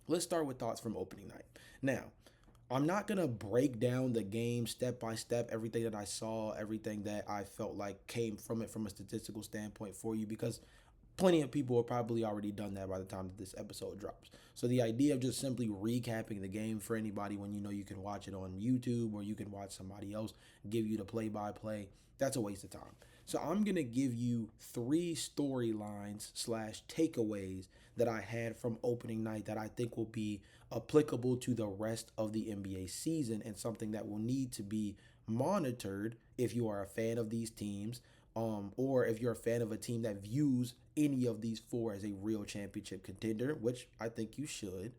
Let's start with thoughts from opening night. Now, I'm not going to break down the game step by step, everything that I saw, everything that I felt like came from it from a statistical standpoint for you, because plenty of people have probably already done that by the time that this episode drops. So the idea of just simply recapping the game for anybody when you know you can watch it on YouTube or you can watch somebody else give you the play by play, that's a waste of time. So I'm gonna give you three storylines slash takeaways that I had from opening night that I think will be applicable to the rest of the NBA season and something that will need to be monitored if you are a fan of these teams, or if you're a fan of a team that views any of these four as a real championship contender, which I think you should,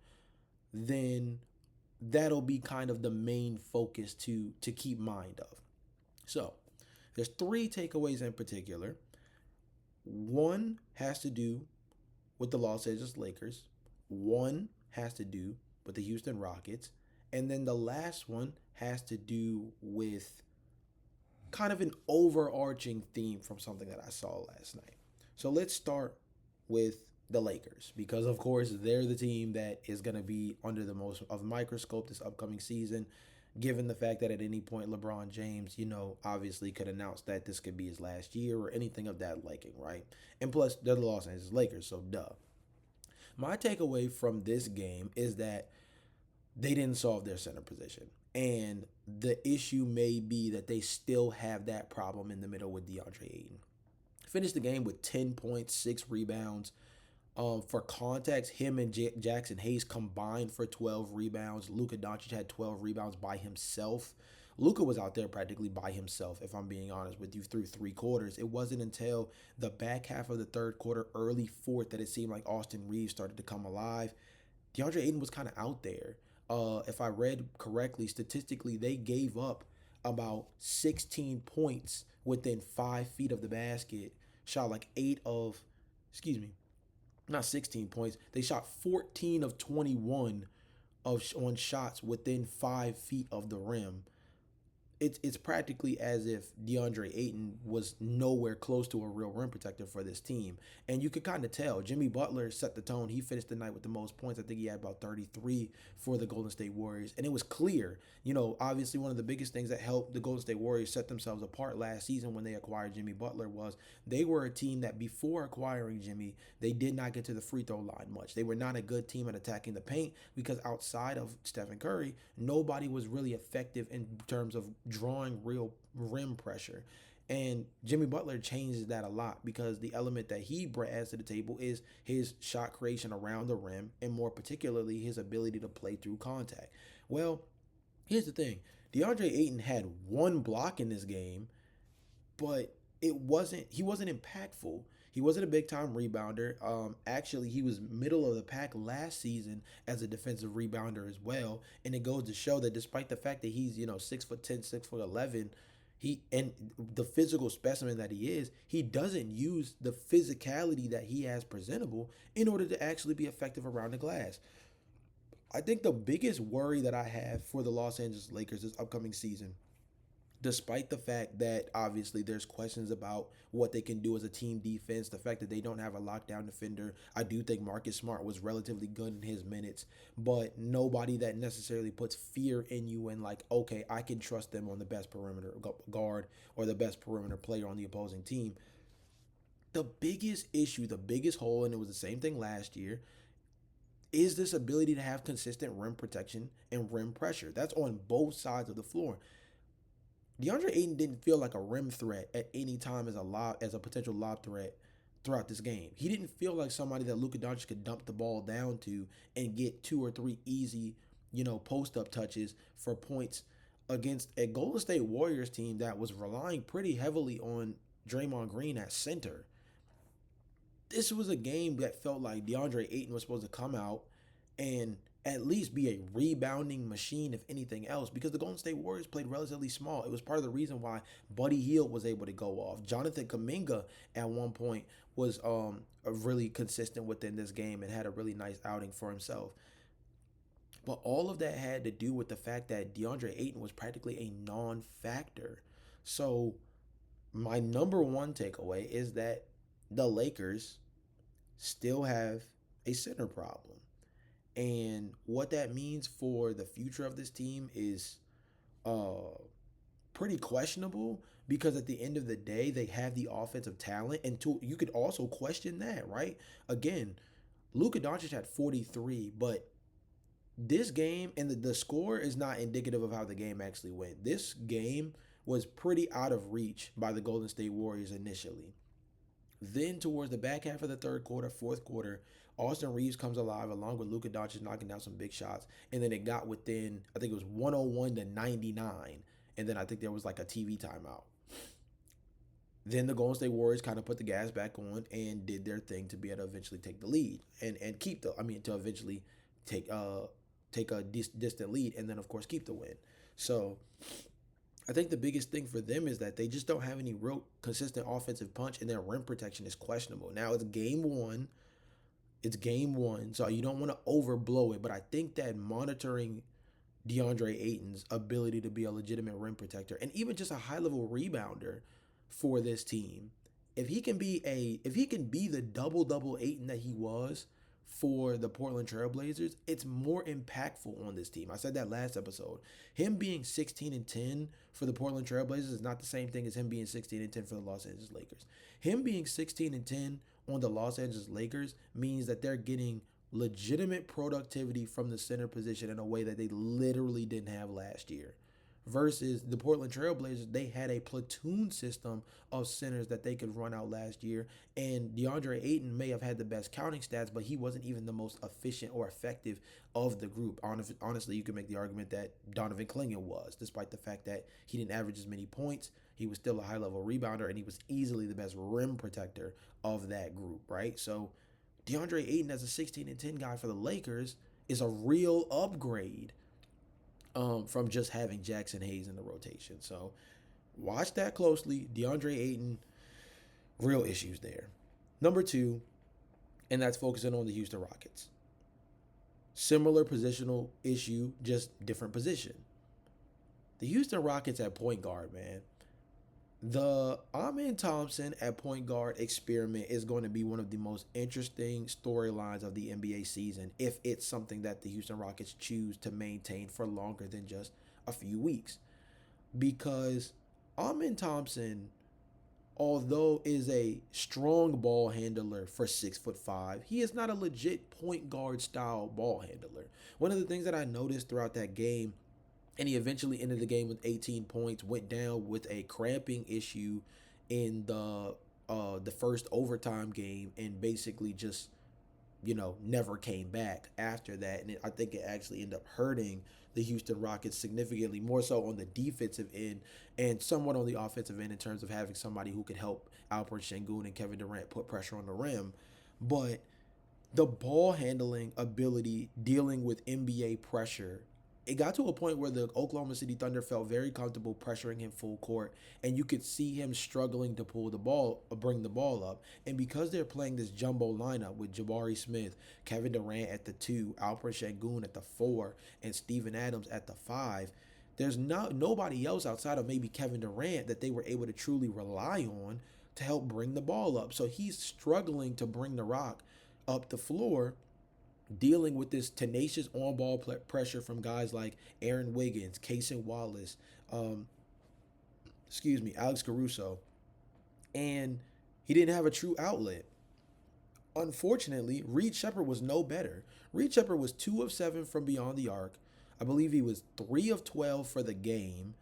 then that'll be kind of the main focus to keep mind of. So there's three takeaways in particular. One has to do with the Los Angeles Lakers. One has to do with the Houston Rockets. And then the last one has to do with kind of an overarching theme from something that I saw last night. So let's start with the Lakers because of course they're the team that is going to be under the most of microscope this upcoming season, given the fact that at any point LeBron James, obviously could announce that this could be his last year or anything of that liking, right? And plus they're the Los Angeles Lakers, so duh. My takeaway from this game is that they didn't solve their center position. And the issue may be that they still have that problem in the middle with DeAndre Ayton. Finished the game with 10.6 rebounds. For context, him and Jackson Hayes combined for 12 rebounds. Luka Doncic had 12 rebounds by himself. Luka was out there practically by himself, if I'm being honest with you, through three quarters. It wasn't until the back half of the third quarter, early fourth, that it seemed like Austin Reeves started to come alive. DeAndre Ayton was kind of out there. If I read correctly, statistically, they gave up about 16 points within 5 feet of the basket. Shot like excuse me, not 16 points. They shot 14 of 21 on shots within 5 feet of the rim. It's practically as if DeAndre Ayton was nowhere close to a real rim protector for this team. And you could kind of tell. Jimmy Butler set the tone. He finished the night with the most points. I think he had about 33 for the Golden State Warriors. And it was clear, obviously one of the biggest things that helped the Golden State Warriors set themselves apart last season when they acquired Jimmy Butler was they were a team that before acquiring Jimmy, they did not get to the free throw line much. They were not a good team at attacking the paint because outside of Stephen Curry, nobody was really effective in terms of drawing real rim pressure. And Jimmy Butler changes that a lot because the element that he adds to the table is his shot creation around the rim and more particularly his ability to play through contact. Well, here's the thing. DeAndre Ayton had one block in this game, but he wasn't impactful. He wasn't a big time rebounder. Actually, he was middle of the pack last season as a defensive rebounder as well. And it goes to show that despite the fact that he's 6'10", 6'11", he and the physical specimen that he doesn't use the physicality that he has presentable in order to actually be effective around the glass. I think the biggest worry that I have for the Los Angeles Lakers this upcoming season, despite the fact that obviously there's questions about what they can do as a team defense, the fact that they don't have a lockdown defender. I do think Marcus Smart was relatively good in his minutes, but nobody that necessarily puts fear in you and like, okay, I can trust them on the best perimeter guard or the best perimeter player on the opposing team. The biggest issue, the biggest hole, and it was the same thing last year, is this ability to have consistent rim protection and rim pressure. That's on both sides of the floor. DeAndre Ayton didn't feel like a rim threat at any time as a potential lob threat throughout this game. He didn't feel like somebody that Luka Doncic could dump the ball down to and get two or three easy, post up touches for points against a Golden State Warriors team that was relying pretty heavily on Draymond Green at center. This was a game that felt like DeAndre Ayton was supposed to come out and at least be a rebounding machine, if anything else, because the Golden State Warriors played relatively small. It was part of the reason why Buddy Hield was able to go off. Jonathan Kuminga at one point was really consistent within this game and had a really nice outing for himself. But all of that had to do with the fact that DeAndre Ayton was practically a non-factor. So my number one takeaway is that the Lakers still have a center problem. And what that means for the future of this team is uh pretty questionable, because at the end of the day, they have the offensive talent, and you could also question that, right? Again, Luka Doncic had 43, but this game and the score is not indicative of how the game actually went. This game was pretty out of reach by the Golden State Warriors initially. Then towards the back half of the third quarter, fourth quarter, Austin Reeves comes alive along with Luka Doncic knocking down some big shots, and then it got within, I think it was 101 to 99, and then I think there was like a TV timeout. Then the Golden State Warriors kind of put the gas back on and did their thing to be able to eventually take the lead and keep the, I mean, to eventually take take a distant lead, and then of course keep the win. So I think the biggest thing for them is that they just don't have any real consistent offensive punch, and their rim protection is questionable. Now it's game one. It's game one, so you don't want to overblow it. But I think that monitoring DeAndre Ayton's ability to be a legitimate rim protector and even just a high level rebounder for this team, if he can be the double Ayton that he was for the Portland Trailblazers, it's more impactful on this team. I said that last episode. Him being 16 and 10 for the Portland Trailblazers is not the same thing as him being 16 and 10 for the Los Angeles Lakers. Him being 16 and 10 on the Los Angeles Lakers means that they're getting legitimate productivity from the center position in a way that they literally didn't have last year. Versus the Portland Trailblazers, they had a platoon system of centers that they could run out last year. And DeAndre Ayton may have had the best counting stats, but he wasn't even the most efficient or effective of the group. Honestly, you could make the argument that Donovan Clingan was, despite the fact that he didn't average as many points. He was still a high level rebounder, and he was easily the best rim protector of that group, right? So DeAndre Ayton as a 16 and 10 guy for the Lakers is a real upgrade from just having Jackson Hayes in the rotation. So watch that closely. DeAndre Ayton, real issues there. Number two, and that's focusing on the Houston Rockets. Similar positional issue, just different position. The Houston Rockets at point guard, man. The Amen Thompson at point guard experiment is going to be one of the most interesting storylines of the NBA season if it's something that the Houston Rockets choose to maintain for longer than just a few weeks. Because Amen Thompson, although is a strong ball handler for 6'5", he is not a legit point guard style ball handler. One of the things that I noticed throughout that game, and he eventually ended the game with 18 points, went down with a cramping issue in the first overtime game, and basically just, never came back after that. And I think it actually ended up hurting the Houston Rockets significantly, more so on the defensive end and somewhat on the offensive end in terms of having somebody who could help Alperen Sengun and Kevin Durant put pressure on the rim. But the ball handling ability dealing with NBA pressure, it got to a point where the Oklahoma City Thunder felt very comfortable pressuring him full court, and you could see him struggling to pull the ball, bring the ball up. And because they're playing this jumbo lineup with Jabari Smith, Kevin Durant at the 2, Alperen Sengun at the 4, and Steven Adams at the 5, there's nobody else outside of maybe Kevin Durant that they were able to truly rely on to help bring the ball up. So he's struggling to bring the rock up the floor, dealing with this tenacious on-ball pressure from guys like Aaron Wiggins, Cason Wallace, Alex Caruso, and he didn't have a true outlet. Unfortunately, Reed Sheppard was no better. Reed Sheppard was 2 of 7 from beyond the arc. I believe he was 3 of 12 for the game.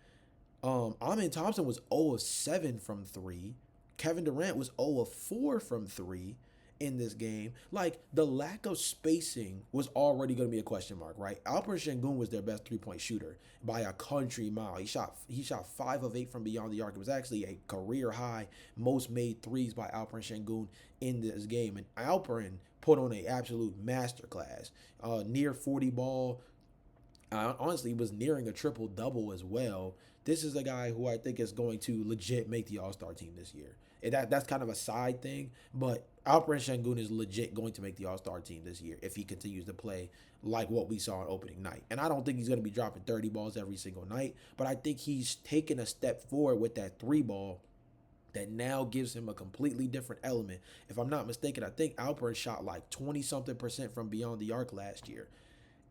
Amen Thompson was 0 of 7 from 3. Kevin Durant was 0 of 4 from 3 in this game. Like, the lack of spacing was already going to be a question mark, right? Alperen Sengun was their best three-point shooter by a country mile. He shot 5 of 8 from beyond the arc. It was actually a career high most made threes by Alperen Sengun in this game. And Alperen put on an absolute masterclass. Near 40 ball. Honestly, was nearing a triple-double as well. This is a guy who I think is going to legit make the All-Star team this year. And that's kind of a side thing, but Alperen Sengun is legit going to make the All-Star team this year if he continues to play like what we saw on opening night. And I don't think he's going to be dropping 30 balls every single night, but I think he's taken a step forward with that 3-ball that now gives him a completely different element. If I'm not mistaken, I think Alperen shot like 20-something% from beyond the arc last year.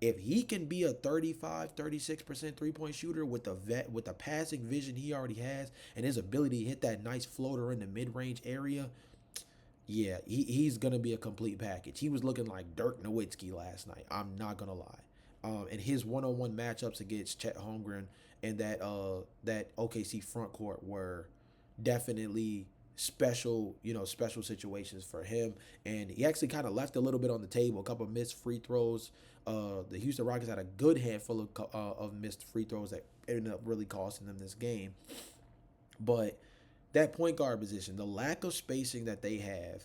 If he can be a 35, 36% three-point shooter with the passing vision he already has and his ability to hit that nice floater in the mid-range area, yeah, he's gonna be a complete package. He was looking like Dirk Nowitzki last night. I'm not gonna lie. And his one-on-one matchups against Chet Holmgren and that OKC front court were definitely special, special situations for him. And he actually kind of left a little bit on the table. A couple of missed free throws. The Houston Rockets had a good handful of missed free throws that ended up really costing them this game. But that point guard position, the lack of spacing that they have,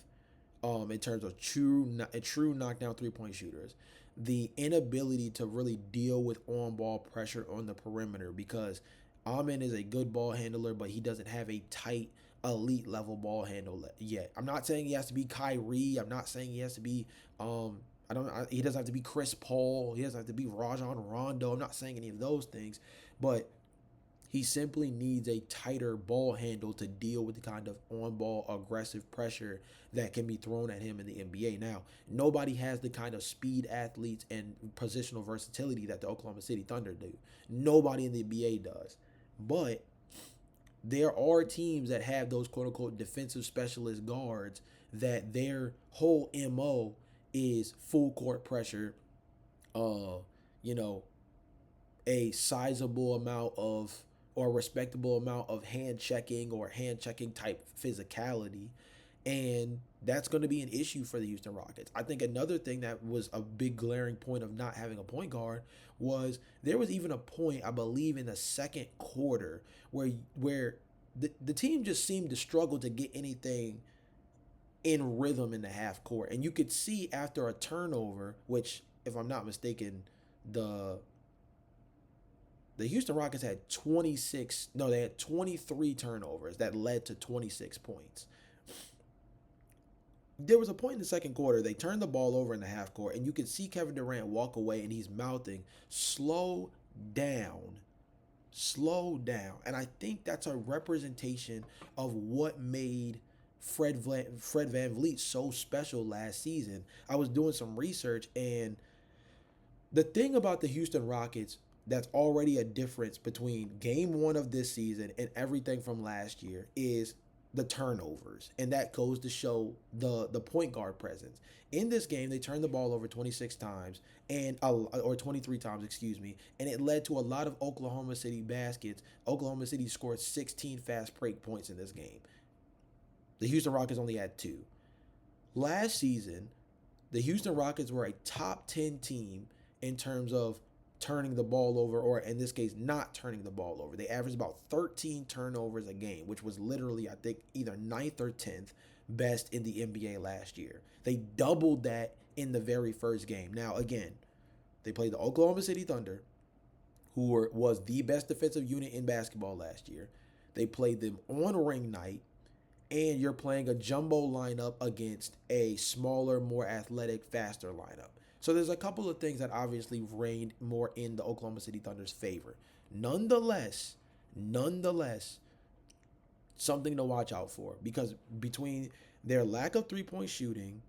in terms of true knockdown 3-point shooters, the inability to really deal with on ball pressure on the perimeter because Amin is a good ball handler, but he doesn't have a tight elite level ball handle yet. I'm not saying he has to be Kyrie. I'm not saying he has to be he doesn't have to be Chris Paul. He doesn't have to be Rajon Rondo. I'm not saying any of those things, but he simply needs a tighter ball handle to deal with the kind of on ball aggressive pressure that can be thrown at him in the NBA. Now, nobody has the kind of speed athletes and positional versatility that the Oklahoma City Thunder do. Nobody in the NBA does. But there are teams that have those quote unquote defensive specialist guards that their whole MO is full court pressure, uh, you know, a sizable amount of or a respectable amount of hand checking or hand checking type physicality. And that's going to be an issue for the Houston Rockets. I think another thing that was a big glaring point of not having a point guard was there was even a point, I believe, in the second quarter where the team just seemed to struggle to get anything in rhythm in the half court. And you could see after a turnover, which, if I'm not mistaken, the the Houston Rockets had 26, no, they had 23 turnovers that led to 26 points. There was a point in the second quarter, they turned the ball over in the half court, and you could see Kevin Durant walk away, and he's mouthing, slow down, slow down. And I think that's a representation of what made Fred Van Vliet so special last season. I was doing some research, and the thing about the Houston Rockets that's already a difference between game one of this season and everything from last year is the turnovers. And that goes to show the point guard presence. In this game, they turned the ball over 26 times or 23 times, excuse me, and it led to a lot of Oklahoma City baskets. Oklahoma City scored 16 fast break points in this game. The Houston Rockets only had 2. Last season, the Houston Rockets were a top 10 team in terms of turning the ball over, or in this case, not turning the ball over. They averaged about 13 turnovers a game, which was literally, I think, either 9th or 10th best in the NBA last year. They doubled that in the very first game. Now, again, they played the Oklahoma City Thunder, who was the best defensive unit in basketball last year. They played them on ring night, and you're playing a jumbo lineup against a smaller, more athletic, faster lineup. So there's a couple of things that obviously reigned more in the Oklahoma City Thunder's favor. Nonetheless, something to watch out for, because between their lack of three-point shooting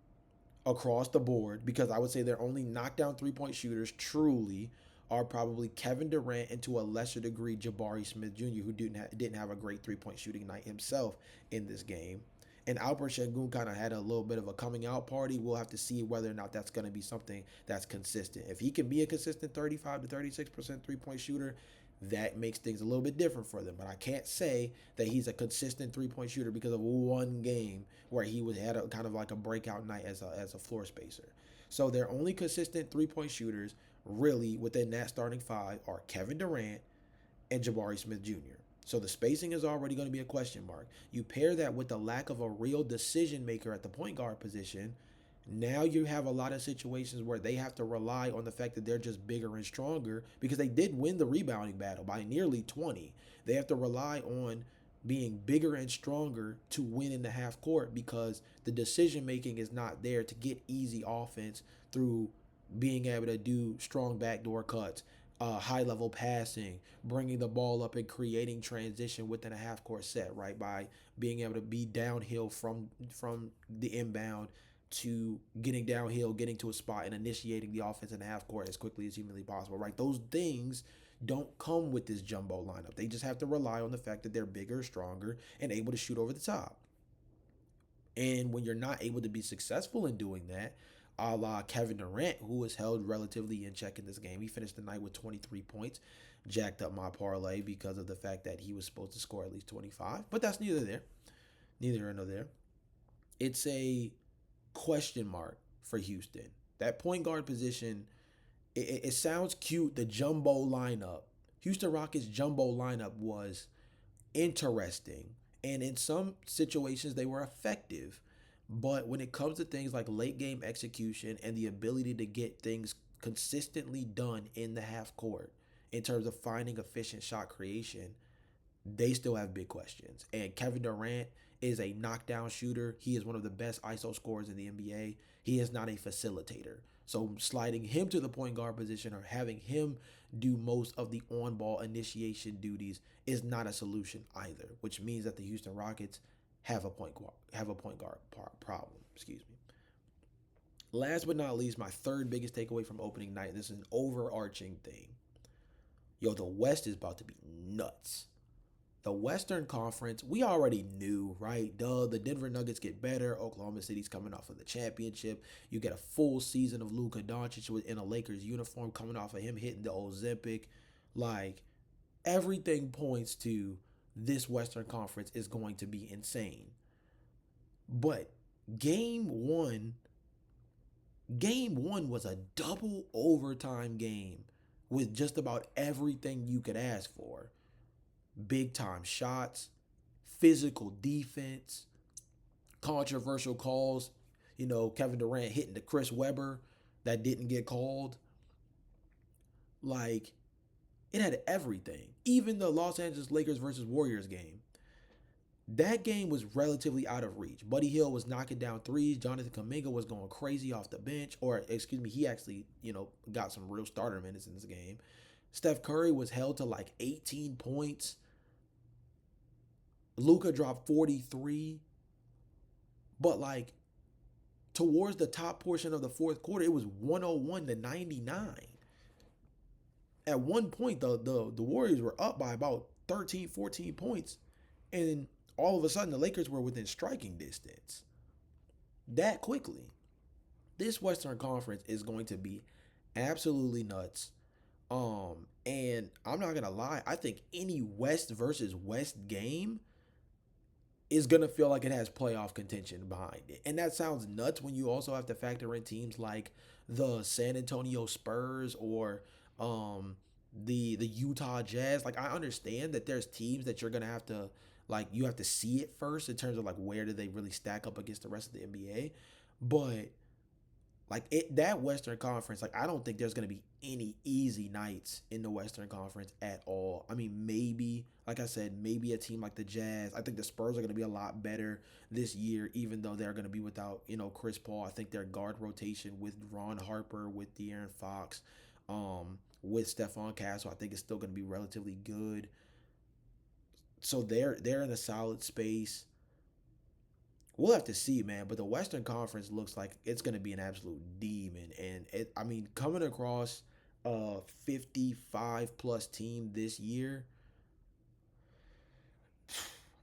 across the board, because I would say their only knockdown three-point shooters truly are probably Kevin Durant and to a lesser degree Jabari Smith Jr., who didn't have a great three-point shooting night himself in this game. And Alper Sengun kind of had a little bit of a coming out party. We'll have to see whether or not that's going to be something that's consistent. If he can be a consistent 35 to 36% three-point shooter, that makes things a little bit different for them. But I can't say that he's a consistent three-point shooter because of one game where he had a kind of like a breakout night as a floor spacer. So their only consistent three-point shooters really within that starting 5 are Kevin Durant and Jabari Smith Jr. So the spacing is already going to be a question mark. You pair that with the lack of a real decision maker at the point guard position. Now you have a lot of situations where they have to rely on the fact that they're just bigger and stronger, because they did win the rebounding battle by nearly 20. They have to rely on being bigger and stronger to win in the half court, because the decision making is not there to get easy offense through being able to do strong backdoor cuts, high level passing, bringing the ball up and creating transition within a half court set, right? By being able to be downhill from the inbound, to getting downhill, getting to a spot, and initiating the offense in the half court as quickly as humanly possible, right? Those things don't come with this jumbo lineup. They just have to rely on the fact that they're bigger, stronger, and able to shoot over the top. And when you're not able to be successful in doing that, a la Kevin Durant, who was held relatively in check in this game, he finished the night with 23 points, jacked up my parlay because of the fact that he was supposed to score at least 25. But that's neither here nor there. It's a question mark for Houston. That point guard position, it sounds cute, the jumbo lineup. Houston Rockets jumbo lineup was interesting. And in some situations, they were effective. But when it comes to things like late game execution and the ability to get things consistently done in the half court in terms of finding efficient shot creation, they still have big questions. And Kevin Durant is a knockdown shooter. He is one of the best ISO scorers in the NBA. He is not a facilitator. So sliding him to the point guard position or having him do most of the on-ball initiation duties is not a solution either, which means that the Houston Rockets have a point guard problem. Excuse me. Last but not least, my third biggest takeaway from opening night. This is an overarching thing. Yo, the West is about to be nuts. The Western Conference, we already knew, right? Duh, the Denver Nuggets get better. Oklahoma City's coming off of the championship. You get a full season of Luka Doncic in a Lakers uniform coming off of him hitting the Ozempic. Like, everything points to this Western Conference is going to be insane. But game one was a double overtime game with just about everything you could ask for. Big time shots, physical defense, controversial calls. Kevin Durant hitting the Chris Webber that didn't get called. Like, it had everything. Even the Los Angeles Lakers versus Warriors game. That game was relatively out of reach. Buddy Hield was knocking down threes. Jonathan Kuminga was going crazy off the bench. Or, excuse me, he actually, got some real starter minutes in this game. Steph Curry was held to like 18 points. Luka dropped 43. But like towards the top portion of the fourth quarter, it was 101 to 99. At one point, the Warriors were up by about 13, 14 points. And all of a sudden, the Lakers were within striking distance. That quickly. This Western Conference is going to be absolutely nuts. And I'm not gonna lie, I think any West versus West game is gonna feel like it has playoff contention behind it. And that sounds nuts when you also have to factor in teams like the San Antonio Spurs or the Utah Jazz. Like, I understand that there's teams that you're gonna have to, like, you have to see it first in terms of like where do they really stack up against the rest of the NBA. But like that Western Conference, like I don't think there's gonna be any easy nights in the Western Conference at all. I mean, maybe, like I said, maybe a team like the Jazz. I think the Spurs are gonna be a lot better this year, even though they're gonna be without, Chris Paul. I think their guard rotation with Ron Harper, with De'Aaron Fox, with Stephon Castle, I think it's still gonna be relatively good. So they're in a solid space. We'll have to see, man. But the Western Conference looks like it's going to be an absolute demon. And coming across a 55 plus team this year,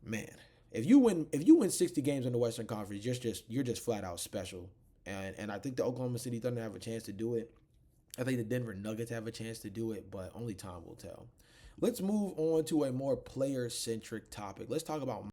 man. If you win 60 games in the Western Conference, you're just flat out special. And I think the Oklahoma City Thunder have a chance to do it. I think the Denver Nuggets have a chance to do it, but only time will tell. Let's move on to a more player centric topic. Let's talk about